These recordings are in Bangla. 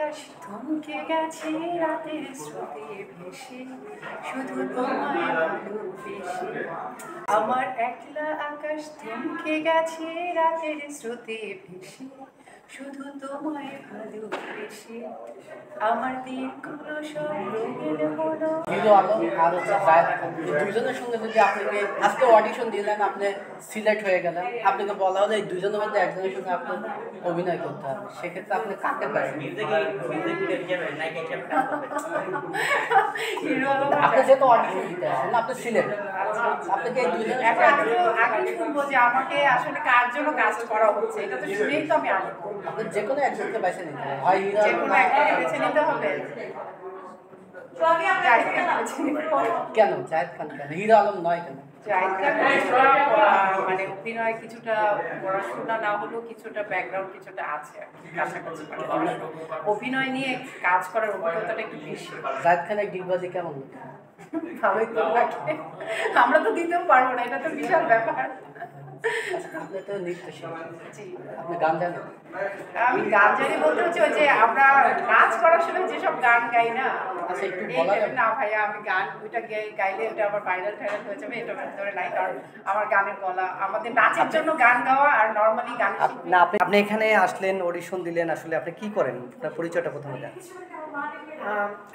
আকাশ থমকে গেছে রাতের স্রোতে ভেসে, শুধু তোমায় ভালোবেসে। আমার একলা আকাশ থমকে গেছে রাতের স্রোতে ভেসে, শুধু তোমায় ভালোবেসে। আমার দিনগুলো সব রঙিন হলো। হিরো আলম আর হচ্ছে জায়েদ খান, দুইজনের সঙ্গে যদি আপনাকে আজকে অডিশন দিলেন, আপনি সিলেক্ট হয়ে গেলেন, আপনাকে বলা হলো এই দুইজনের মধ্যে একজনের সঙ্গে আপনি অভিনয় করতে হবে, সেক্ষেত্রে আপনি কাকে পাচ্ছেন? হিরো আলম আপনি যেহেতু অডিশন দিতে আসেন, আপনি সিলেক্ট, আপনাকে এই দুইজনের এখন আমি তো আগে শুনবো যে আমাকে আসলে কার জন্য কাজ করা হচ্ছে, এটা তো শুনেই তো আমি আসবো। আপনি যে কোনো একজনকে বেছে নিতে হবে, হয় হিরো যে আলম কোনো না। একটাকে বেছে নিতে হবে। জাহিদ খানকে বেছে নিতে হবে। কেন জায়েদ খান কেন, হিরো আলম নয় কেন? জাহিদ খান কিছুটা মানে অভিনয় কিছুটা পড়াশোনা না হলেও কিছুটা ব্যাকগ্রাউন্ড কিছুটা আছে আর কি, কাছাকাছি মানে অভিনয় নিয়ে কাজ করার অভিজ্ঞতাটা একটু বেশি। জায়েদ খানের ডিগবাজি কেমন? ভালোই তো লাগে। আমরা তো দিতেও পারবো না, এটা তো বিশাল ব্যাপার। আপনি তো নৃত্যশিল্পী, জি, আপনি গান জানেন? আমি গান জানি বলতে হচ্ছে ওই যে আমরা নাচ করার সময় যেসব গান গাই না, আচ্ছা, একটু এই বলা type যাবে? না ভাইয়া, আমি গান ওইটা গাইলে ওটা আবার ভাইরাল টাইরাল হয়ে যাবে, এটা ধরে নাই। কারণ আমার গানের গলা, আমাদের নাচের জন্য গান গাওয়া আর নর্মালি গান শিখি। না, আপনি এখানে আসলেন, অডিশন দিলেন, আসলে আপনি কি করেন? আপনার পরিচয়টা প্রথমে দেন।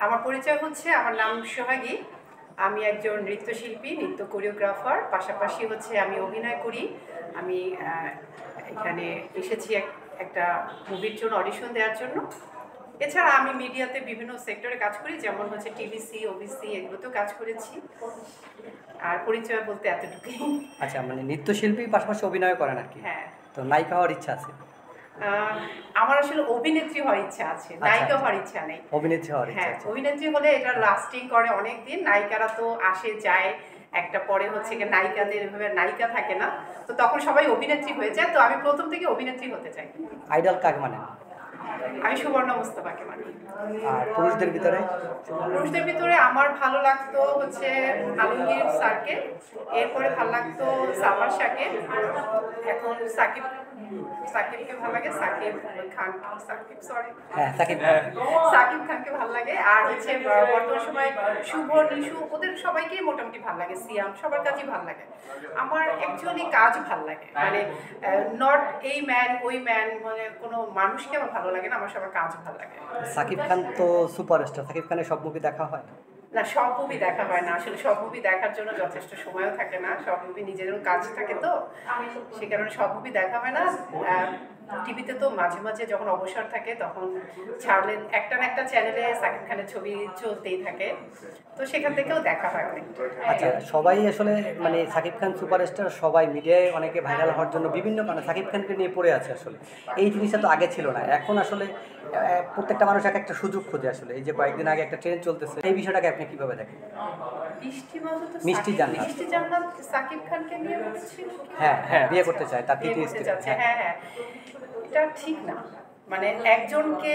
আমার পরিচয় হচ্ছে, আমার নাম সোহাগী। আমি একজন নৃত্যশিল্পী, নৃত্য কোরিওগ্রাফার, পাশাপাশি হচ্ছে আমি অভিনয় করি। আমি এখানে এসেছি একটা মুভির জন্য অডিশন দেওয়ার জন্য। এছাড়া আমি মিডিয়াতে বিভিন্ন সেক্টরে কাজ করি, যেমন হচ্ছে টিভিসি, ওবিসি, এগুলোতেও কাজ করেছি। আর পরিচয় বলতে এতটুকুই। আচ্ছা, মানে নৃত্যশিল্পী পাশাপাশি অভিনয় করেন আর কি। হ্যাঁ, তো নায়িকা হওয়ার ইচ্ছা আছে? আমার আসলে অভিনেত্রী হওয়ার ইচ্ছা আছে, নায়িকা হওয়ার ইচ্ছা নেই। অভিনেত্রী হওয়ার ইচ্ছা হ্যাঁ, আছে। অভিনেত্রী হলে এটা লাস্টিং করে অনেক দিন। নায়িকারা তো আসে যায়, একটা পরে হচ্ছে কি নায়িকাদের এভাবে নায়িকা থাকে না, তো তখন সবাই অভিনেত্রী হয়ে যায়। তো আমি প্রথম থেকে অভিনেত্রী হতে চাই। আইডল কাকে মানেন? আমি সুবর্ণ মুস্তাফাকে মানি। আর পুরুষদের ভিতরে? পুরুষদের ভিতরে আমার ভালো লাগতো হচ্ছে আলমগীর স্যারকে, এরপরে ভালো লাগতো সালমান শাহকে, এখন সাকিবকে ভালো লাগে, হ্যাঁ, সাকিব খান। সাকিব খানকে ভালো লাগে। আর হচ্ছে বর্তমান সময় শুভ, নিশু, ওদের সবাইকেই মোটামুটি ভালো লাগে। সিয়াম, সবার কাজই ভালো লাগে। আমার অ্যাকচুয়ালি কাজ ভালো লাগে, মানে নট এই ম্যান ওই ম্যান, মানে কোনো মানুষকে আমার ভালো লাগে না, আমার সবার কাজ ভালো লাগে। সাকিব খান তো সুপারস্টার, সাকিব খানের সব মুভি দেখা হয়? না, সব মুভি দেখা হয় না আসলে, সব মুভি দেখার জন্য যথেষ্ট সময়ও থাকে না, সব মুভি নিজেরও কাজ থাকে, তো সে কারণে সব মুভি দেখা হয় না। টিভিতে তো মাঝে মাঝে যখন অবসর থাকে তখন ছাড়লে একটা না একটা চ্যানেলে সাকিব খানের ছবি চলতেই থাকে, তো সেখান থেকেও দেখা হয় অনেক। আচ্ছা, সবাই আসলে মানে সাকিব খান সুপারস্টার, সবাই মিডিয়ায় অনেকে ভাইরাল হওয়ার জন্য বিভিন্ন কারণে সাকিব খানকে নিয়ে পড়ে আছে। আসলে এই জিনিসটা তো আগে ছিল না, এখন আসলে প্রত্যেকটা মানুষ এক একটা সুযোগ খোঁজে। আসলে এই যে কয়েকদিন আগে একটা ট্রেন্ড চলতেছে, এই বিষয়টাকে আপনি কিভাবে দেখেন? মিষ্টি জান্নাত সাকিব খানকে নিয়ে বলেছিল কি? হ্যাঁ হ্যাঁ, বিয়ে করতে চায়, তার বিয়ে তৃতীয় করতে স্ত্রী। চাচ্ছে, হ্যাঁ হ্যাঁ, এটা ঠিক না। মানে একজনকে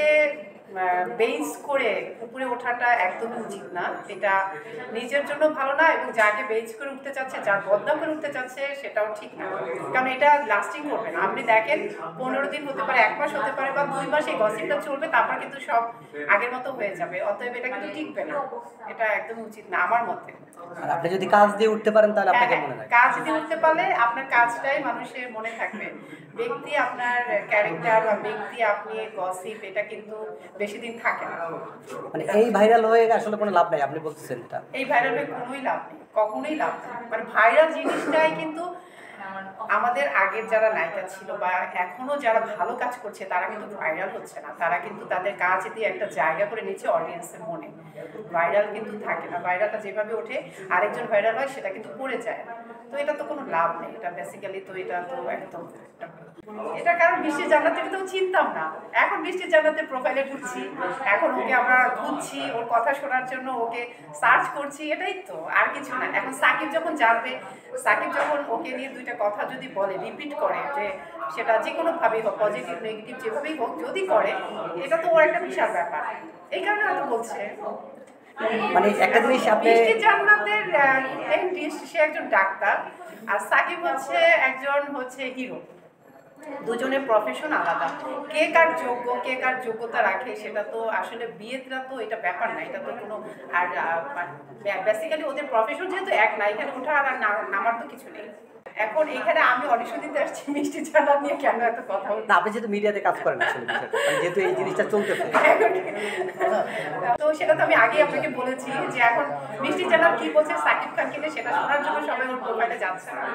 বেস করে উপরে ওঠাটা একদমই উচিত না, এটা নিজের জন্য ভালো না, এবং যাকে বেস করে উঠতে চাচ্ছে, যার বদনাম করে উঠতে চাচ্ছে, সেটাও ঠিক না। কারণ এটা লাস্টিং করবে না। আপনি দেখেন 15 দিন হতে পারে, 1 মাস হতে পারে, বা 2 মাস এই গসিপটা চলবে, তারপর কিন্তু সব আগের মতো হয়ে যাবে। অতএব এটা কিন্তু টিকবে না, এটা একদম উচিত না আমার মতে। আর আপনি যদি কাজ দিয়ে উঠতে পারেন তাহলে আপনাকে মনে রাখবে। কাজ দিয়ে উঠতে পারলে আপনার কাজটাই মানুষের মনে থাকবে। ব্যক্তি, আপনার ক্যারেক্টার বা ব্যক্তি, আপনি গসিপ, এটা কিন্তু বেশি দিন থাকে না। মানে এই ভাইরাল হয়ে আসলে কোনো লাভ নাই, আপনি বলতেছেন এটা? এই ভাইরাল হয়ে কোনোই লাভ নেই, কখনোই লাভ নেই। মানে ভাইরাল জিনিসটাই কিন্তু আমাদের আগের যারা নায়িকা ছিল বা এখনো যারা ভালো কাজ করছে, তারা কিন্তু ভাইরাল হচ্ছে না, তারা কিন্তু তাদের কাজ দিয়ে একটা জায়গা করে নিচ্ছে অডিয়েন্সের মনে। ভাইরাল কিন্তু থাকে না, ভাইরালটা যেভাবে ওঠে আরেকজন ভাইরাল হয় সেটা কিন্তু পড়ে যায়, তো এটা তো কোনো লাভ নেই। এটা বেসিক্যালি তো এটা তো একদম এটা কারণ বৃষ্টির জান্নাতকে তো চিনতাম না, এখন বৃষ্টির জান্নাতের প্রোফাইলে ঢুকছি, এখন ওকে আমরা খুঁজছি, ওর কথা শোনার জন্য ওকে সার্চ করছি, এটাই তো, আর কিছু না। এখন সাকিব যখন জানবে, সাকিব যখন ওকে নিয়ে দুইটা কথা যদি বলে, রিপিট করে, যে সেটা যে কোনোভাবেই হোক, পজিটিভ নেগেটিভ যেভাবেই হোক যদি করে, এটা তো ওর একটা বিশাল ব্যাপার। এই কারণে হয়তো বলছে। মানে একটা জিনিস আপনি, বৃষ্টির জান্নাতের সে একজন ডাক্তার, আর সাকিব হচ্ছে একজন হিরো। দুজনের প্রফেশন আলাদা, কে কার যোগ্য কে কার যোগ্যতা রাখে সেটা তো আসলে বিয়েটা তো এটা ব্যাপার না, এটা তো কোনো আর বেসিক্যালি ওদের প্রফেশন যেহেতু এক না, এখানে ওঠা আর নামার তো কিছু নেই। এখন এখানে আমি অডিশন দিতে আসছি মিষ্টি চানা নিয়ে কেন এত কথা হচ্ছে? না, আপনি যেহেতু মিডিয়াতে কাজ করেন আসলে বিষয়টা, মানে যেহেতু এই জিনিসটা চলতেছে। তো সেটা তো আমি আগে আপনাকে বলেছি যে এখন মিষ্টি চানা কি বলছে সাকিব খান কিনে সেটা শোনার জন্য সবাই ওর প্রোফাইলে যাচ্ছে না,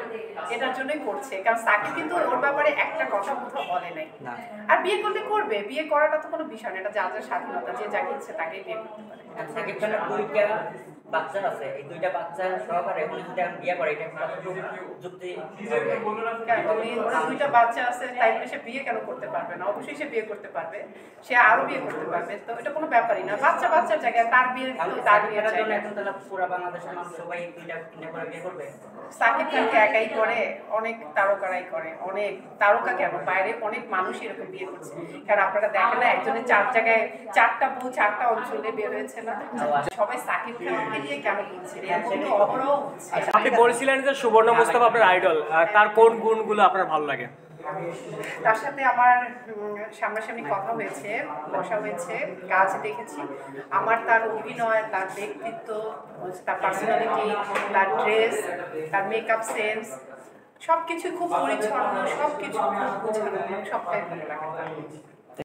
এটার জন্যই করছে, কারণ সাকিব কিন্তু ওর ব্যাপারে একটা কথা কোথাও বলে নাই। না। আর বিয়ে করলে করবে, বিয়ে করাটা তো কোনো বিষয় না, এটা যার যার স্বাধীনতা, যে যাকে ইচ্ছে তাকেই বিয়ে করতে পারে। সাকিব খানের দুইটা বাচ্চা আছে, এই দুইটা বাচ্চা সহকারে উনি যদি এখন বিয়ে করে এটা কতটুকু যুক্তি হবে? ওরা দুইটা বাচ্চা আছে তাই বলে সে বিয়ে কেন করতে পারবে না? অবশ্যই সে বিয়ে করতে পারবে, সে আরো বিয়ে করতে পারবে, তো এটা কোনো ব্যাপারই না। বাচ্চা বাচ্চার জায়গায় তার বিয়ে তো তার বিয়ের জন্য জায়গায়। এখন তাহলে পুরো বাংলাদেশের মানুষ সবাই দুইটা তিনটা করে বিয়ে করবে। সাকিব খানকে একাই করে, অনেক তারকারাই করে, অনেক তারকা কেন বাইরে অনেক মানুষ এরকম বিয়ে করছে, কারণ আপনারা দেখেন না একজনের 4 জায়গায় 4টা বউ 4টা অঞ্চলে বের হয়েছে না? সবাই সাকিব খানকে নিয়ে কেন বলছে? এরকম তো অহরহ হচ্ছে। আপনি বলছিলেন যে সুবর্ণ মুস্তাফা আপনার আইডল, তার কোন গুণগুলো আপনার ভালো লাগে? তার সাথে আমার সামনাসামনি কথা হয়েছে, বসা হয়েছে, কাজ দেখেছি। আমার তার অভিনয়, তার ব্যক্তিত্ব, তার পার্সোনালিটি, তার ড্রেস, তার মেকআপ সেন্স সব কিছু খুব পরিচ্ছন্ন, সব কিছু খুব বোঝানো, সবটাই ভালো লাগে তার।